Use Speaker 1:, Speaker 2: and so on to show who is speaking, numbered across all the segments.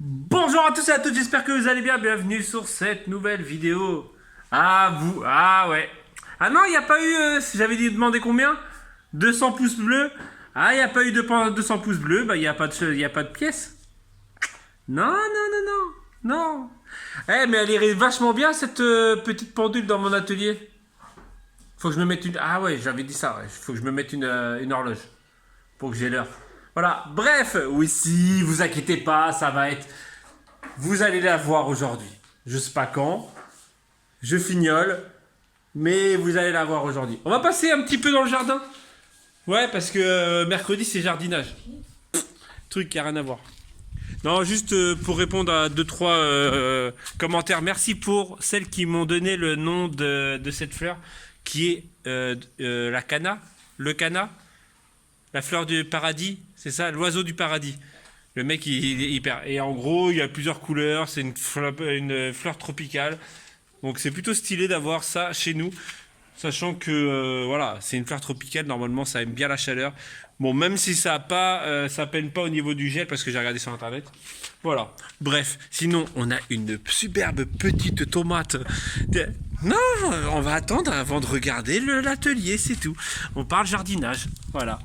Speaker 1: Bonjour à tous et à toutes, j'espère que vous allez bien. Bienvenue sur cette nouvelle vidéo. Ah, vous, ah ouais. Ah non, il n'y a pas eu, j'avais dit demander combien 200 pouces bleus. Ah, il n'y a pas eu de 200 pouces bleus, bah il n'y a pas de pièce. Non, non, non, non, non. Eh, mais elle irait vachement bien cette petite pendule dans mon atelier. Faut que je me mette une. Ah ouais, j'avais dit ça, ouais. Faut que je me mette une horloge pour que j'ai l'heure. Voilà, bref, oui, si, vous inquiétez pas, ça va être. Vous allez la voir aujourd'hui. Je sais pas quand. Je fignole. Mais vous allez la voir aujourd'hui. On va passer un petit peu dans le jardin. Ouais, parce que mercredi, c'est jardinage. Truc qui a rien à voir. Non, juste pour répondre à deux trois commentaires. Merci pour celles qui m'ont donné le nom de cette fleur, qui est la cana. Le cana. La fleur du paradis. C'est ça, l'oiseau du paradis. Le mec, il est hyper. Et en gros, il y a plusieurs couleurs. C'est une fleur tropicale. Donc, c'est plutôt stylé d'avoir ça chez nous. Sachant que, voilà, c'est une fleur tropicale. Normalement, ça aime bien la chaleur. Bon, même si ça a pas, ça peine pas au niveau du gel, parce que j'ai regardé sur internet. Voilà. Bref. Sinon, on a une superbe petite tomate. Non, on va attendre avant de regarder l'atelier, c'est tout. On parle jardinage. Voilà.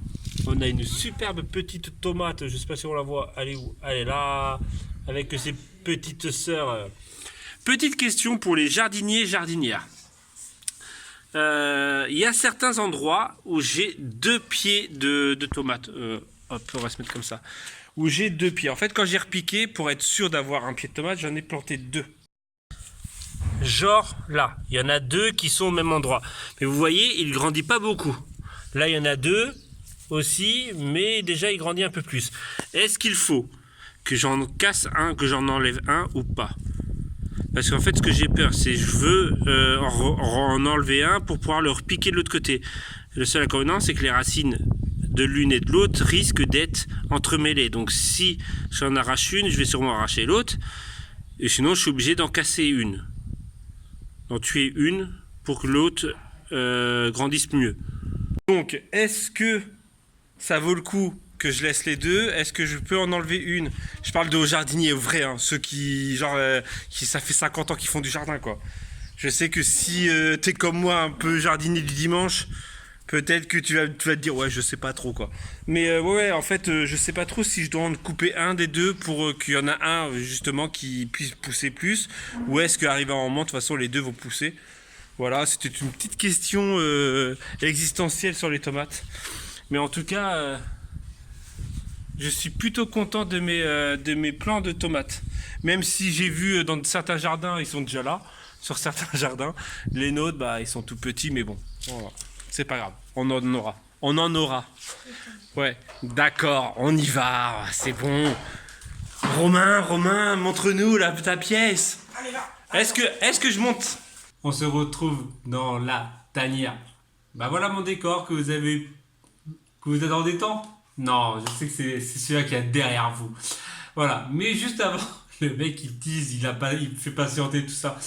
Speaker 1: On a une superbe petite tomate, je sais pas si on la voit, elle est où? Elle est là, avec ses petites sœurs. Petite question pour les jardiniers et jardinières. Il y a certains endroits où j'ai deux pieds de tomates. Hop, on va se mettre comme ça. Où j'ai deux pieds. En fait, quand j'ai repiqué, pour être sûr d'avoir un pied de tomate, j'en ai planté deux. Genre là, il y en a deux qui sont au même endroit. Mais vous voyez, il grandit pas beaucoup. Là, il y en a deux aussi, mais déjà il grandit un peu plus. Est-ce qu'il faut que j'en casse un, que j'en enlève un ou pas? Parce qu'en fait, ce que j'ai peur, c'est je veux en enlever un pour pouvoir le repiquer de l'autre côté. Le seul inconvénient, c'est que les racines de l'une et de l'autre risquent d'être entremêlées. Donc si j'en arrache une, je vais sûrement arracher l'autre. Et sinon, je suis obligé d'en casser une. D'en tuer une pour que l'autre grandisse mieux. Donc, est-ce que ça vaut le coup que je laisse les deux? Est-ce que je peux en enlever une? Je parle de jardiniers vrais, hein, ceux qui, genre, qui ça fait 50 ans qu'ils font du jardin, quoi. Je sais que si t'es comme moi, un peu jardinier du dimanche, peut-être que tu vas te dire, ouais, je sais pas trop, quoi. Mais ouais, en fait, je sais pas trop si je dois en couper un des deux pour qu'il y en a un, justement, qui puisse pousser plus, ou est-ce qu'arrivé à un moment, de toute façon, les deux vont pousser. Voilà, c'était une petite question existentielle sur les tomates. Mais en tout cas, je suis plutôt content de mes plants de tomates. Même si j'ai vu dans certains jardins, ils sont déjà là. Sur certains jardins, les nôtres, bah, ils sont tout petits, mais bon, voilà. C'est pas grave, on en aura. On en aura. Ouais, d'accord, on y va, c'est bon. Romain, montre-nous ta pièce. Est-ce que je monte? On se retrouve dans la tanière. Bah voilà mon décor que vous attendez tant. Non, je sais que c'est celui-là qui est derrière vous. Voilà, mais juste avant, le mec il tease, il fait patienter tout ça.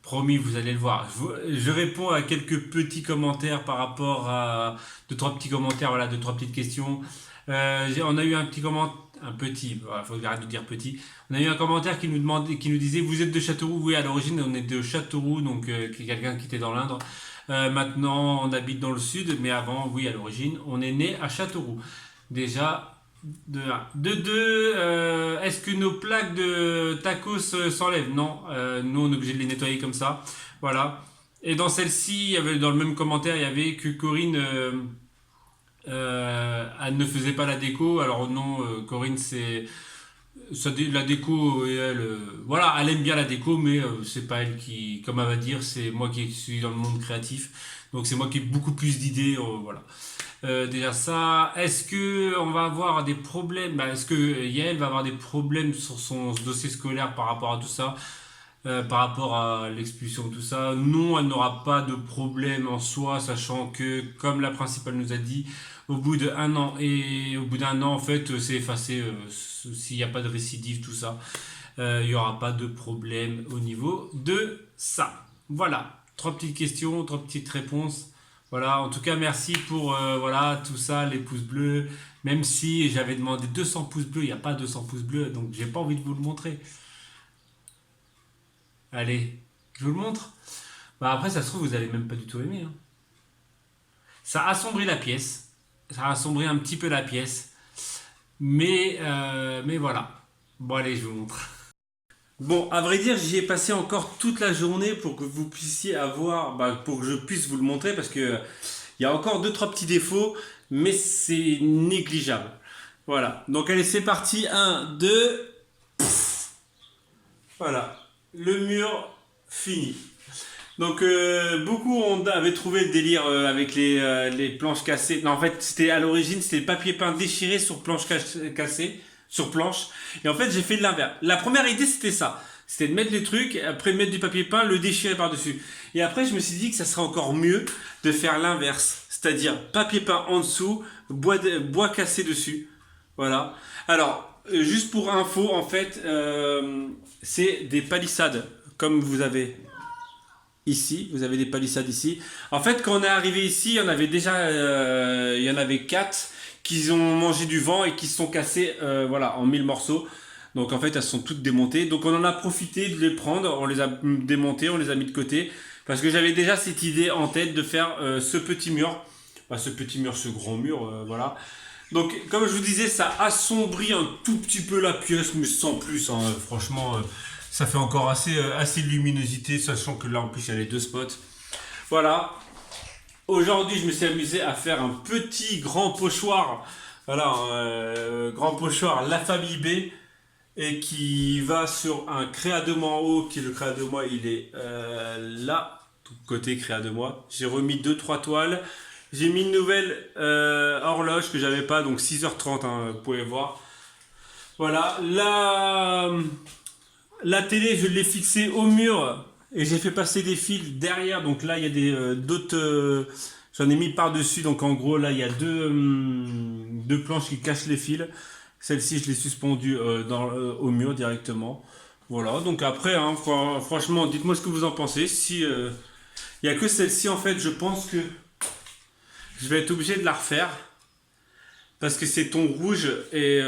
Speaker 1: Promis, vous allez le voir. Je réponds à quelques petits commentaires par rapport à deux trois petits commentaires, voilà, deux trois petites questions. On a eu un petit commentaire, un petit, voilà, faut arrêter de dire petit. On a eu un commentaire qui nous demandait, qui nous disait, vous êtes de Châteauroux? Oui, à l'origine on est de Châteauroux, donc quelqu'un qui était dans l'Indre. Maintenant on habite dans le sud, mais avant, oui, à l'origine, on est né à Châteauroux. Déjà. De 1. De 2, est-ce que nos plaques de tacos s'enlèvent? Non, nous on est obligé de les nettoyer comme ça. Voilà. Et dans celle-ci, il y avait dans le même commentaire, il y avait que Corinne elle ne faisait pas la déco. Alors non, Corinne, c'est la déco et elle, voilà, elle aime bien la déco, mais c'est pas elle qui, comme elle va dire, c'est moi qui suis dans le monde créatif. Donc c'est moi qui ai beaucoup plus d'idées, voilà. Déjà ça, est-ce que on va avoir des problèmes, est-ce que Yael va avoir des problèmes sur son dossier scolaire par rapport à tout ça, par rapport à l'expulsion, tout ça? Non, elle n'aura pas de problème en soi, sachant que, comme la principale nous a dit, au bout d'un an, en fait, c'est effacé, s'il n'y a pas de récidive, tout ça, il n'y aura pas de problème au niveau de ça. Voilà, trois petites questions, trois petites réponses. Voilà, en tout cas, merci pour voilà, tout ça, les pouces bleus. Même si j'avais demandé 200 pouces bleus, il n'y a pas 200 pouces bleus, donc j'ai pas envie de vous le montrer. Allez, je vous le montre. Bah après, ça se trouve, vous allez même pas du tout aimer, hein. Ça assombrit la pièce. Ça assombrit un petit peu la pièce. Mais voilà. Bon, allez, je vous montre. Bon, à vrai dire, j'y ai passé encore toute la journée pour que vous puissiez avoir, bah, pour que je puisse vous le montrer, parce que il y a encore deux, trois petits défauts, mais c'est négligeable. Voilà. Donc, allez, c'est parti. Un, 2. Voilà. Le mur fini. Donc beaucoup avaient trouvé le délire avec les planches cassées. Non, en fait, c'était à l'origine, c'était le papier peint déchiré sur planche cassée, sur planche. Et en fait, j'ai fait de l'inverse. La première idée, c'était ça. C'était de mettre les trucs, après de mettre du papier peint, le déchirer par-dessus. Et après, je me suis dit que ça serait encore mieux de faire l'inverse. C'est-à-dire papier peint en dessous, bois cassé dessus. Voilà. Alors, juste pour info, en fait, c'est des palissades, comme vous avez ici, vous avez des palissades ici. En fait, quand on est arrivé ici, il y en avait quatre qui ont mangé du vent et qui se sont cassées, voilà, en 1000 morceaux. Donc en fait, elles sont toutes démontées. Donc on en a profité de les prendre, on les a démontées, on les a mis de côté, parce que j'avais déjà cette idée en tête de faire ce petit mur, ce grand mur, voilà. Donc, comme je vous disais, ça assombrit un tout petit peu la pièce, mais sans plus, hein. Franchement, ça fait encore assez de luminosité, sachant que là, en plus, il y a les deux spots. Voilà. Aujourd'hui, je me suis amusé à faire un petit grand pochoir. Voilà, grand pochoir La Famille B. Et qui va sur un créa de moi en haut, qui est le créa de moi, il est là, tout côté créa de moi. J'ai remis 2-3 toiles. J'ai mis une nouvelle horloge que j'avais pas, donc 6h30, hein, vous pouvez voir. Voilà, la télé, je l'ai fixée au mur et j'ai fait passer des fils derrière. Donc là, il y a d'autres. J'en ai mis par-dessus. Donc en gros, là, il y a deux planches qui cachent les fils. Celle-ci, je l'ai suspendue au mur directement. Voilà, donc après, hein, franchement, dites-moi ce que vous en pensez. Si il n'y a que celle-ci, en fait, je pense que je vais être obligé de la refaire. Parce que c'est ton rouge et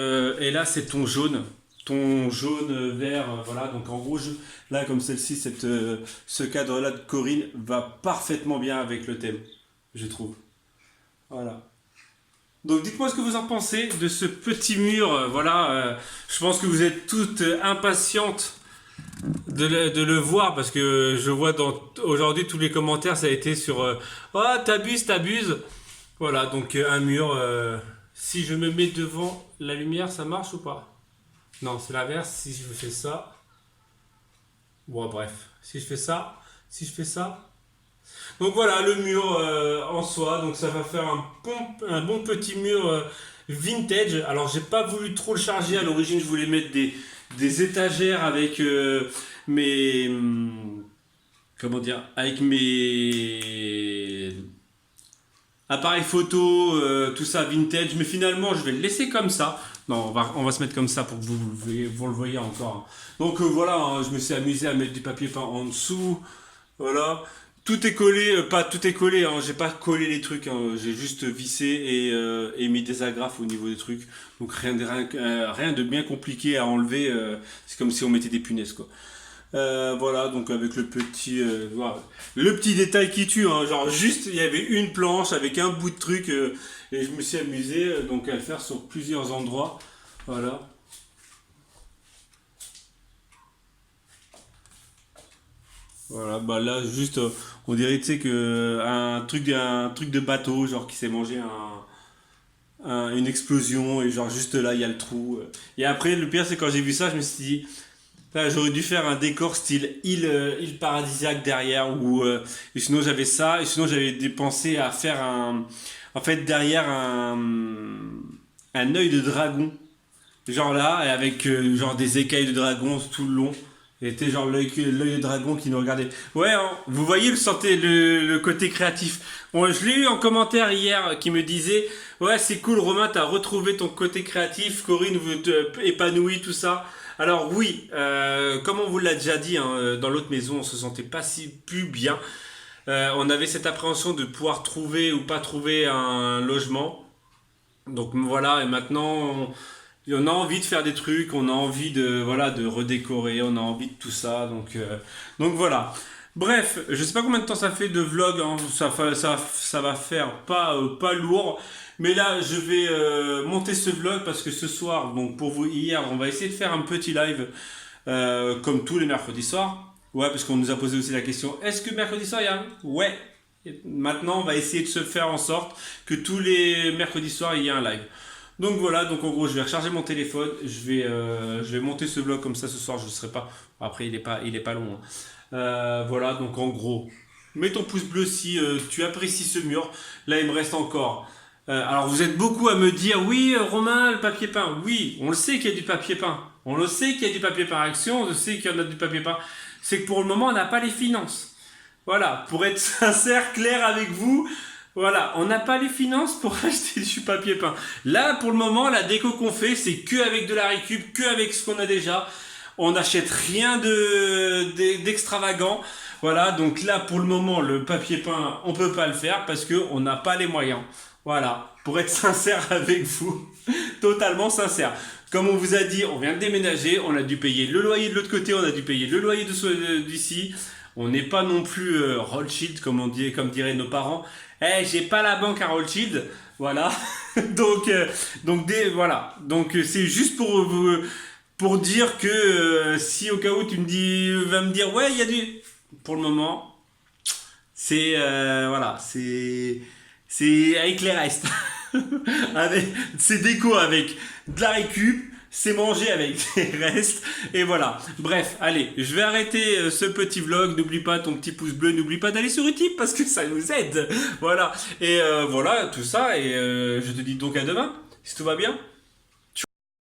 Speaker 1: là, c'est ton jaune. Ton jaune, vert, voilà. Donc en rouge, là, comme celle-ci, ce cadre-là de Corinne va parfaitement bien avec le thème, je trouve. Voilà. Donc dites-moi ce que vous en pensez de ce petit mur. Voilà, je pense que vous êtes toutes impatientes de le voir parce que je vois aujourd'hui tous les commentaires ça a été sur oh t'abuses. Voilà, donc un mur. Si je me mets devant la lumière, ça marche ou pas? Non, c'est l'inverse. Si je fais ça, bon bref, si je fais ça. Donc voilà le mur en soi, donc ça va faire un bon petit mur vintage. Alors j'ai pas voulu trop le charger, à l'origine je voulais mettre des étagères avec mes... comment dire? Avec mes appareils photo, tout ça vintage, mais finalement je vais le laisser comme ça. Non, on va se mettre comme ça pour que vous le voyez encore. Donc voilà, hein, je me suis amusé à mettre du papier peint en dessous. Voilà. Tout est collé, pas tout est collé, hein, j'ai pas collé les trucs, hein, j'ai juste vissé et mis des agrafes au niveau des trucs. Donc rien de bien compliqué à enlever, c'est comme si on mettait des punaises quoi. Voilà, donc avec voilà, le petit détail qui tue, hein, genre juste il y avait une planche avec un bout de truc et je me suis amusé donc à le faire sur plusieurs endroits. Voilà. Voilà, bah là juste on dirait tu sais que un truc de bateau genre qui s'est mangé une explosion et genre juste là il y a le trou. Et après le pire c'est quand j'ai vu ça je me suis dit là, j'aurais dû faire un décor style île paradisiaque derrière ou et sinon j'avais ça et sinon j'avais dépensé à faire en fait derrière un œil de dragon genre là et avec genre des écailles de dragon tout le long. C'était genre l'œil de dragon qui nous regardait. Ouais, hein, vous voyez le côté créatif. Bon, je l'ai eu en commentaire hier qui me disait ouais c'est cool Romain t'as retrouvé ton côté créatif, Corinne vous épanouie tout ça. Alors oui, comme on vous l'a déjà dit hein, dans l'autre maison on se sentait pas si plus bien. On avait cette appréhension de pouvoir trouver ou pas trouver un logement. Donc voilà, et maintenant on a envie de faire des trucs, on a envie de voilà de redécorer, on a envie de tout ça, donc voilà. Bref, je sais pas combien de temps ça fait de vlog, hein, ça va faire pas lourd, mais là je vais monter ce vlog parce que ce soir, donc pour vous hier, on va essayer de faire un petit live comme tous les mercredis soirs. Ouais, parce qu'on nous a posé aussi la question, est-ce que mercredi soir il y a un... Ouais. Maintenant, on va essayer de se faire en sorte que tous les mercredis soirs, il y ait un live. Donc voilà, donc en gros, je vais recharger mon téléphone, je vais monter ce vlog comme ça ce soir, je ne serai pas... Après, il est pas long, hein. Voilà, donc en gros, mets ton pouce bleu si tu apprécies ce mur. Là, il me reste encore... alors, vous êtes beaucoup à me dire, oui, Romain, le papier peint. Oui, on le sait qu'il y a du papier peint. On le sait qu'il y a du papier peint Action, on le sait qu'il y en a du papier peint. C'est que pour le moment, on n'a pas les finances. Voilà, pour être sincère, clair avec vous, voilà, on n'a pas les finances pour acheter du papier peint. Là, pour le moment, la déco qu'on fait, c'est que avec de la récup, que avec ce qu'on a déjà. On n'achète rien d'extravagant. Voilà, donc là, pour le moment, le papier peint, on peut pas le faire parce qu'on n'a pas les moyens. Voilà, pour être sincère avec vous, totalement sincère. Comme on vous a dit, on vient de déménager, on a dû payer le loyer de l'autre côté, on a dû payer le loyer d'ici. On n'est pas non plus Rothschild, comme on dit, comme diraient nos parents. Eh, j'ai pas la banque à Rothschild, voilà. Voilà. Donc c'est juste pour dire que si au cas où tu me dis, va me dire ouais, il y a du. Pour le moment, c'est voilà, c'est avec les restes. C'est déco avec de la récup, c'est manger avec des restes, et voilà. Bref, allez, je vais arrêter ce petit vlog. N'oublie pas ton petit pouce bleu, n'oublie pas d'aller sur Utip parce que ça nous aide. Voilà, et voilà, tout ça, et je te dis donc à demain, si tout va bien.